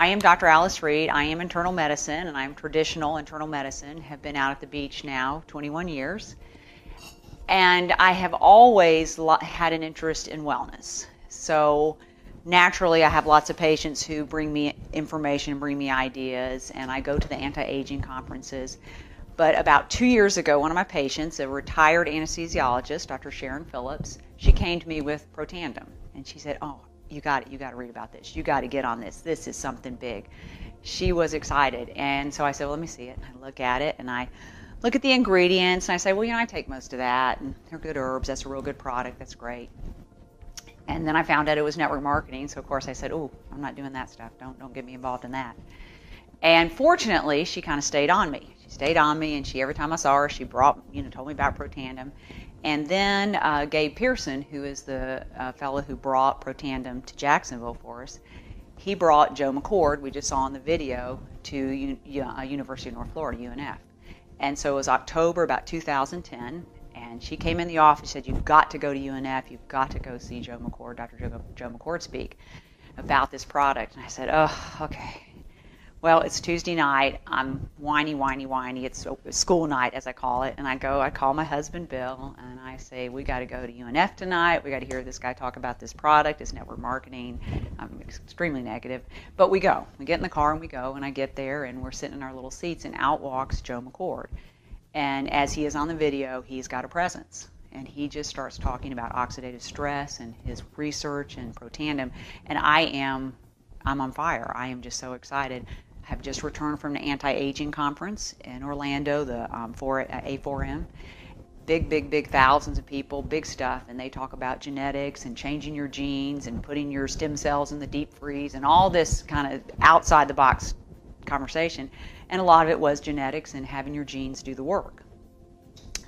I am Dr. Alice Reed. I am internal medicine, and I'm traditional internal medicine. Have been out at the beach now 21 years. And I have always had an interest in wellness. So naturally, I have lots of patients who bring me information, bring me ideas, and I go to the anti-aging conferences. But about 2 years ago, one of my patients, a retired anesthesiologist, Dr. Sharon Phillips, she came to me with Protandim. And she said, oh, you got to read about this. You got to get on this. This is something big. She was excited. And so I said, well, let me see it. And I look at it, and I look at the ingredients, and I say, well, I take most of that, and they're good herbs. That's a real good product. That's great. And then I found out it was network marketing, so of course I said, oh, I'm not doing that stuff. Don't get me involved in that. And fortunately, she kind of stayed on me. She stayed on me, and every time I saw her, she told me about Protandim. And then Gabe Pearson, who is the fellow who brought Protandim to Jacksonville for us, he brought Joe McCord, we just saw in the video, to University of North Florida, UNF. And so it was October about 2010, and she came in the office and said, you've got to go to UNF, you've got to go see Joe McCord, Dr. Joe McCord speak about this product. And I said, oh, okay. Well, it's Tuesday night, I'm whiny, it's school night as I call it, and I call my husband Bill, and I say, we got to go to UNF tonight, we got to hear this guy talk about this product, it's network marketing. I'm extremely negative, but we get in the car and we go, and I get there, and we're sitting in our little seats, and out walks Joe McCord. And as he is on the video, he's got a presence, and he just starts talking about oxidative stress and his research and Protandim, and I'm on fire. I am just so excited. I have just returned from the anti-aging conference in Orlando, the A4M. Big thousands of people, big stuff, and they talk about genetics and changing your genes and putting your stem cells in the deep freeze and all this kind of outside the box conversation. And a lot of it was genetics and having your genes do the work.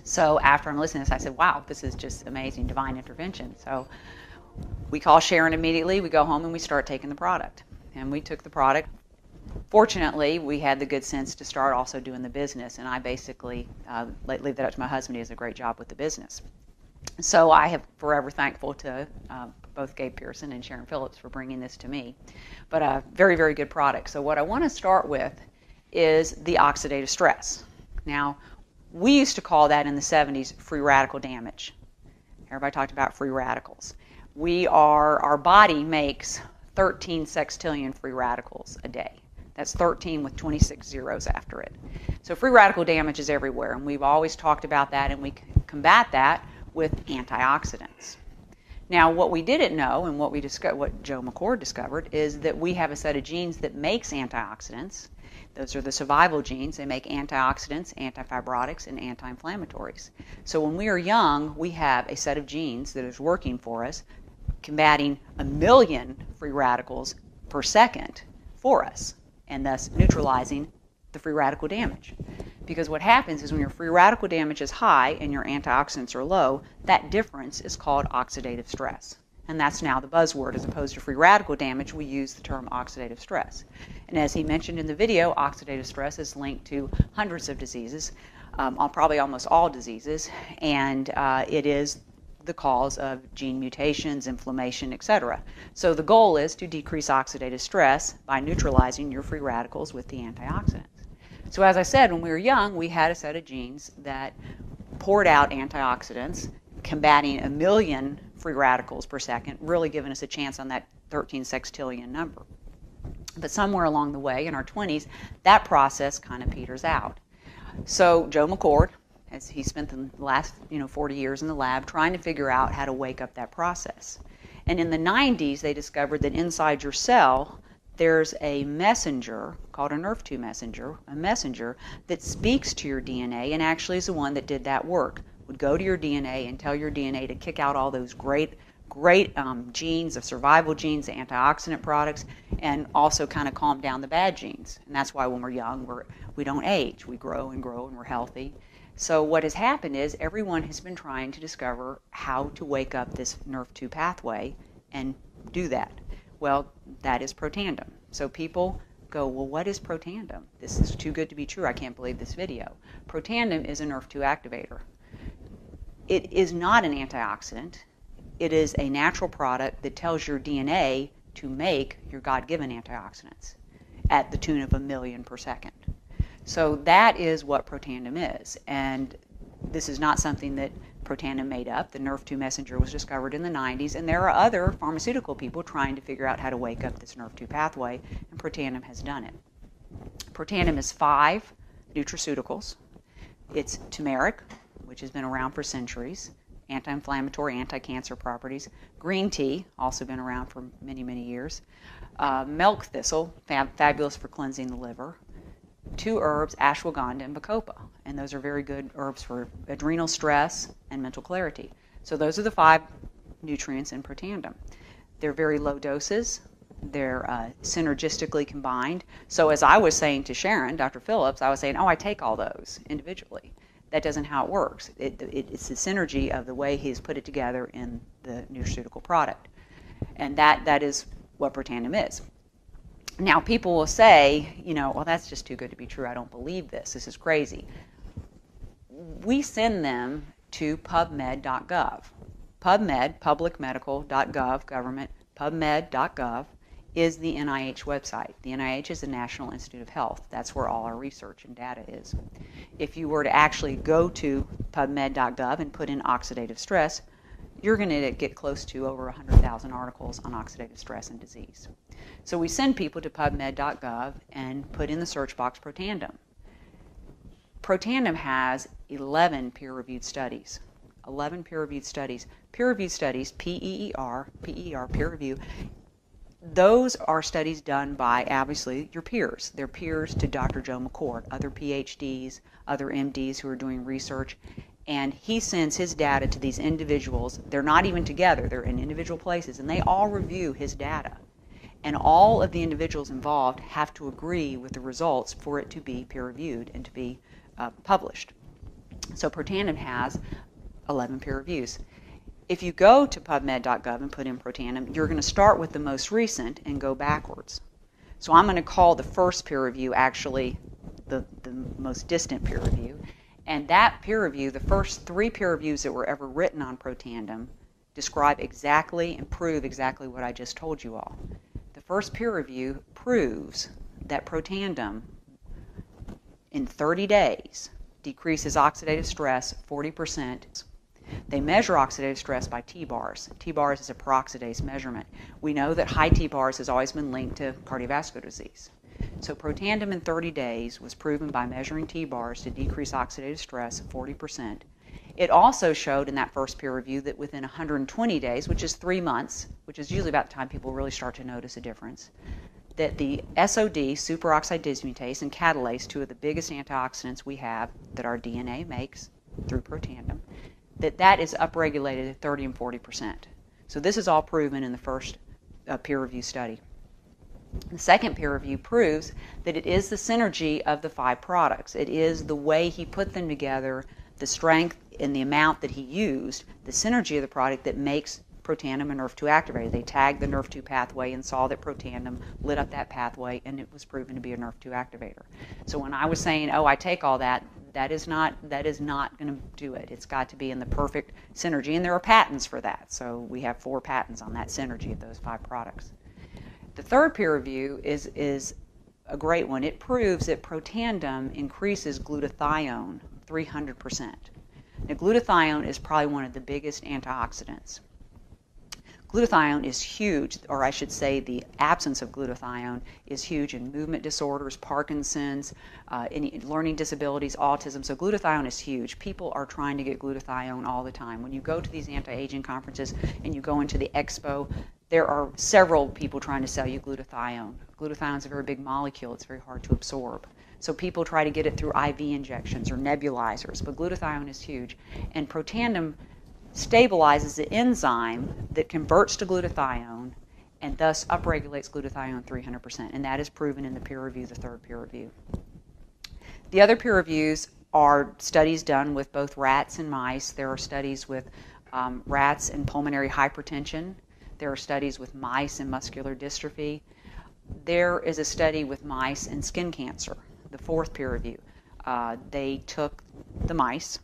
So after I'm listening to this, I said, wow, this is just amazing, divine intervention. So we call Sharon immediately, we go home and we start taking the product. And we took the product. Fortunately, we had the good sense to start also doing the business, and I basically leave that up to my husband. He does a great job with the business. So I have forever thankful to both Gabe Pearson and Sharon Phillips for bringing this to me. But a very, very good product. So what I want to start with is the oxidative stress. Now, we used to call that in the 70s free radical damage. Everybody talked about free radicals. Our body makes 13 sextillion free radicals a day. That's 13 with 26 zeros after it. So free radical damage is everywhere, and we've always talked about that, and we combat that with antioxidants. Now, what we didn't know, and what Joe McCord discovered, is that we have a set of genes that makes antioxidants. Those are the survival genes. They make antioxidants, antifibrotics, and anti-inflammatories. So when we are young, we have a set of genes that is working for us, combating 1 million free radicals per second for us, and thus neutralizing the free radical damage. Because what happens is when your free radical damage is high and your antioxidants are low, that difference is called oxidative stress. And that's now the buzzword. As opposed to free radical damage, we use the term oxidative stress. And as he mentioned in the video, oxidative stress is linked to hundreds of diseases, probably almost all diseases, and it is the cause of gene mutations, inflammation, etc. So the goal is to decrease oxidative stress by neutralizing your free radicals with the antioxidants. So as I said, when we were young, we had a set of genes that poured out antioxidants, combating 1 million free radicals per second, really giving us a chance on that 13 sextillion number. But somewhere along the way, in our 20s, that process kind of peters out. So Joe McCord, as he spent the last 40 years in the lab trying to figure out how to wake up that process. And in the 90s, they discovered that inside your cell, there's a messenger called a NRF2 messenger, a messenger that speaks to your DNA and actually is the one that did that work. Would go to your DNA and tell your DNA to kick out all those great genes, the survival genes, the antioxidant products, and also kind of calm down the bad genes. And that's why when we're young, we don't age. We grow and we're healthy. So what has happened is everyone has been trying to discover how to wake up this NRF2 pathway and do that. Well, that is Protandim. So people go, well, what is Protandim? This is too good to be true. I can't believe this video. Protandim is a NRF2 activator. It is not an antioxidant. It is a natural product that tells your DNA to make your God-given antioxidants. at the tune of 1 million per second. So that is what Protandim is. And this is not something that Protandim made up. The Nrf2 messenger was discovered in the 90s, and there are other pharmaceutical people trying to figure out how to wake up this Nrf2 pathway, and Protandim has done it. Protandim is 5 nutraceuticals. It's turmeric, which has been around for centuries, anti-inflammatory, anti-cancer properties. Green tea, also been around for many, many years. Milk thistle, fabulous for cleansing the liver. 2 herbs, ashwagandha and bacopa, and those are very good herbs for adrenal stress and mental clarity. So those are the 5 nutrients in Protandim. They're very low doses. They're synergistically combined. So as I was saying to Sharon, Dr. Phillips, I was saying, I take all those individually. That doesn't how it works. It's the synergy of the way he's put it together in the nutraceutical product. And that is what Protandim is. Now, people will say, well, that's just too good to be true. I don't believe this. This is crazy. We send them to pubmed.gov. PubMed, publicmedical.gov, government, pubmed.gov is the NIH website. The NIH is the National Institute of Health. That's where all our research and data is. If you were to actually go to pubmed.gov and put in oxidative stress, you're going to get close to over 100,000 articles on oxidative stress and disease. So we send people to pubmed.gov and put in the search box Protandim. Protandim has 11 peer-reviewed studies. 11 peer-reviewed studies. Peer-reviewed studies, P-E-E-R, peer review, those are studies done by, obviously, your peers. They're peers to Dr. Joe McCord, other PhDs, other MDs who are doing research. And he sends his data to these individuals. They're not even together. They're in individual places. And they all review his data. And all of the individuals involved have to agree with the results for it to be peer-reviewed and to be published. So Protandim has 11 peer reviews. If you go to pubmed.gov and put in Protandim, you're going to start with the most recent and go backwards. So I'm going to call the first peer review actually the most distant peer review. And that peer review, the first 3 peer reviews that were ever written on Protandim, describe exactly and prove exactly what I just told you all. The first peer review proves that Protandim, in 30 days, decreases oxidative stress 40%. They measure oxidative stress by T-bars. T-bars is a peroxidase measurement. We know that high T-bars has always been linked to cardiovascular disease. So Protandim in 30 days was proven by measuring T-bars to decrease oxidative stress 40%. It also showed in that first peer review that within 120 days, which is 3 months, which is usually about the time people really start to notice a difference, that the SOD, superoxide dismutase, and catalase, 2 of the biggest antioxidants we have that our DNA makes through Protandim, that is upregulated at 30 and 40%. So this is all proven in the first peer review study. The second peer review proves that it is the synergy of the 5 products. It is the way he put them together, the strength and the amount that he used, the synergy of the product that makes Protandim a Nrf2 activator. They tagged the Nrf2 pathway and saw that Protandim lit up that pathway, and it was proven to be a Nrf2 activator. So when I was saying, I take all that, that is not going to do it. It's got to be in the perfect synergy, and there are patents for that. So we have 4 patents on that synergy of those 5 products. The third peer review is a great one. It proves that Protandim increases glutathione 300%. Now, glutathione is probably one of the biggest antioxidants. Glutathione is huge, or I should say the absence of glutathione is huge in movement disorders, Parkinson's, any learning disabilities, autism. So glutathione is huge. People are trying to get glutathione all the time. When you go to these anti-aging conferences and you go into the expo, there are several people trying to sell you glutathione. Glutathione is a very big molecule. It's very hard to absorb. So people try to get it through IV injections or nebulizers, but glutathione is huge. And Protandim stabilizes the enzyme that converts to glutathione and thus upregulates glutathione 300%. And that is proven in the peer review, the third peer review. The other peer reviews are studies done with both rats and mice. There are studies with rats and pulmonary hypertension. There are studies with mice and muscular dystrophy. There is a study with mice and skin cancer, the fourth peer review. They took the mice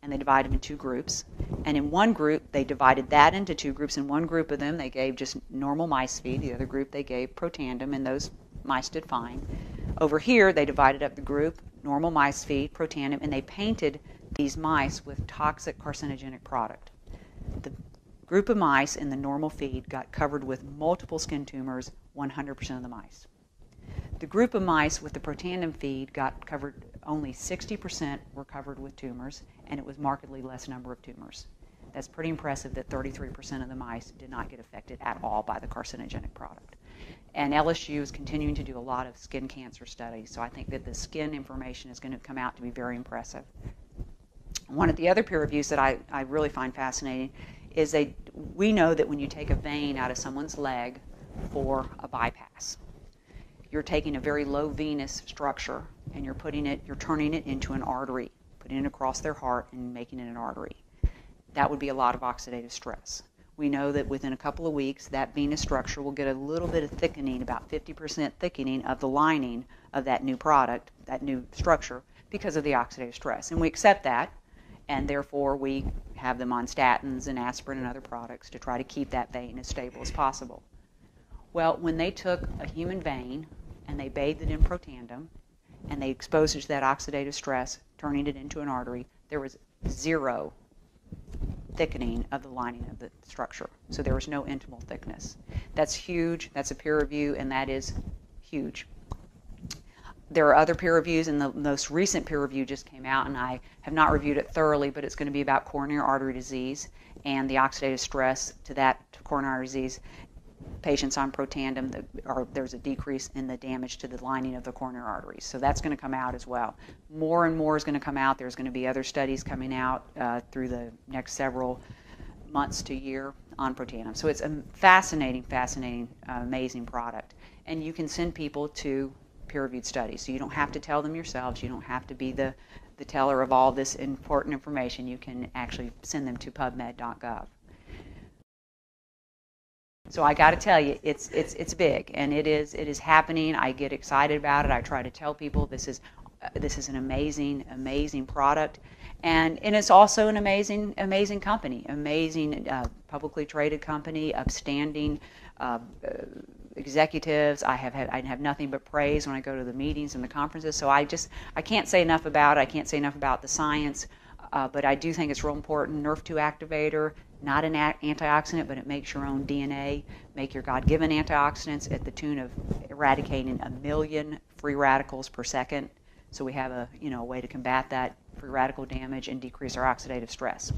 and they divided them in 2 groups. And in one group, they divided that into 2 groups. In one group of them, they gave just normal mice feed. The other group, they gave Protandim. And those mice did fine. Over here, they divided up the group, normal mice feed, Protandim, and they painted these mice with toxic carcinogenic product. The group of mice in the normal feed got covered with multiple skin tumors, 100% of the mice. The group of mice with the Protandim feed got covered, only 60% were covered with tumors, and it was markedly less number of tumors. That's pretty impressive that 33% of the mice did not get affected at all by the carcinogenic product. And LSU is continuing to do a lot of skin cancer studies, so I think that the skin information is going to come out to be very impressive. One of the other peer reviews that I really find fascinating is we know that when you take a vein out of someone's leg for a bypass, you're taking a very low venous structure and you're turning it into an artery, putting it across their heart and making it an artery. That would be a lot of oxidative stress. We know that within a couple of weeks, that venous structure will get a little bit of thickening, about 50% thickening of the lining of that new product, that new structure, because of the oxidative stress. And we accept that, and therefore we have them on statins and aspirin and other products to try to keep that vein as stable as possible. Well, when they took a human vein and they bathed it in Protandim, and they exposed it to that oxidative stress, turning it into an artery, there was zero thickening of the lining of the structure. So there was no intimal thickness. That's huge. That's a peer review, and that is huge. There are other peer reviews, and the most recent peer review just came out, and I have not reviewed it thoroughly, but it's going to be about coronary artery disease and the oxidative stress to coronary artery disease. Patients on Protandim, there's a decrease in the damage to the lining of the coronary arteries. So that's going to come out as well. More and more is going to come out. There's going to be other studies coming out through the next several months to year on Protandim. So it's a fascinating, amazing product. And you can send people to peer-reviewed studies. So you don't have to tell them yourselves. You don't have to be the teller of all this important information. You can actually send them to pubmed.gov. So I got to tell you, it's big, and it is happening. I get excited about it. I try to tell people this is an amazing product, and it's also an amazing company, publicly traded company, upstanding executives. I have nothing but praise when I go to the meetings and the conferences. So I can't say enough about it. I can't say enough about the science, but I do think it's real important. NRF2 activator. Not an antioxidant, but it makes your own DNA, make your God-given antioxidants at the tune of eradicating 1 million free radicals per second. So we have a way to combat that free radical damage and decrease our oxidative stress.